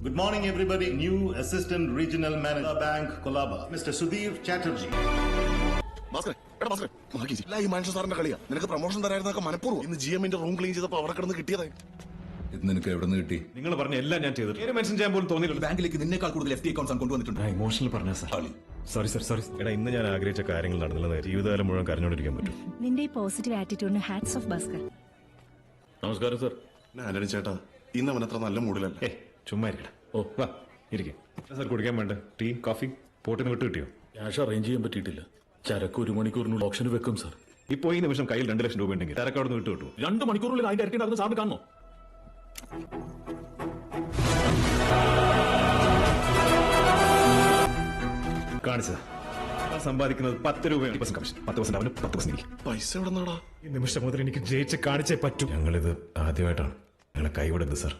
Good morning, everybody. New Assistant Regional Manager, Bank Colaba, Mr. Sudhir Chatterjee. ഈ മനുഷ്യ സാറിന്റെ കളിയാ. നിനക്ക് പ്രൊമോഷൻ തരായിരുന്നൊക്കെ മനഃപൂർവ്വം ഇന്ന് GM-ന്റെ റൂം ക്ലീൻ ചെയ്തപ്പോ അവിടെ കിടന്ന് കിട്ടിയതായി. ഇത് നിനക്ക് എവിടെ നിന്ന് കിട്ടി? നിങ്ങൾ പറഞ്ഞ എല്ലാം ഞാൻ ചെയ്തു. മെൻഷൻ ചെയ്യാൻ പോലും തോന്നിയില്ല. ബാങ്കിലേക്ക് നിന്നേക്കാൾ കൂടുതൽ FD അക്കൗണ്ട്സ് കൊണ്ടുവന്നിട്ടുണ്ട്. ഇമോഷണൽ പറഞ്ഞ സോറി. എടാ, ഇന്ന് ഞാൻ ആഗ്രഹിച്ച കാര്യങ്ങൾ നടന്നില്ലെന്ന് ജീവിതകാലം മുഴുവൻ കരഞ്ഞോണ്ടിരിക്കാൻ പറ്റും. നിന്റെ ഈ പോസിറ്റീവ് ആറ്റിറ്റ്യൂഡിന് ഹാറ്റ്സ് ഓഫ് ഭാസ്കർ. നമസ്കാരം സർ. ആന്റണി ചേട്ടാ, ഇന്ന് അവൻ അത്ര നല്ല മൂഡിലല്ല. ചുമ്മാ ഇരിക്കടാ. ഓ വാ ഇരിക്കും. സർ കുടിക്കാൻ വേണ്ട ടീ കോഫി പോട്ടിന് വിട്ട് കിട്ടിയോ? ക്യാഷ് അറേഞ്ച് ചെയ്യാൻ പറ്റിയിട്ടില്ല. ചരക്ക് 1 മണിക്കൂറിനുള്ളിൽ ഓപ്ഷന് വെക്കും സാർ. ഇപ്പോൾ ഈ നിമിഷം കയ്യിൽ 2 ലക്ഷം രൂപ ഉണ്ടെങ്കിൽ ചരക്ക് അവിടെ നിന്ന് വിട്ട് കിട്ടും. 2 മണിക്കൂറിനുള്ളിൽ അതിന്റെ ഇരട്ടി നടന്ന് സാറിന് കാണണോ? കാണിച്ചത് സമ്പാദിക്കുന്നത് 10 രൂപയാണ്. 10% കമ്മീഷൻ, 10% അവന്, 10% എനിക്ക്. പൈസ എവിടെ നിന്നാടാ? ഈ നിമിഷം മുതൽ എനിക്ക് ജയിച്ച് കാണിച്ചേ പറ്റൂ. ഞങ്ങളിത് ആദ്യമായിട്ടാണ്. ഞങ്ങളെ കൈവിടരുത് സർ.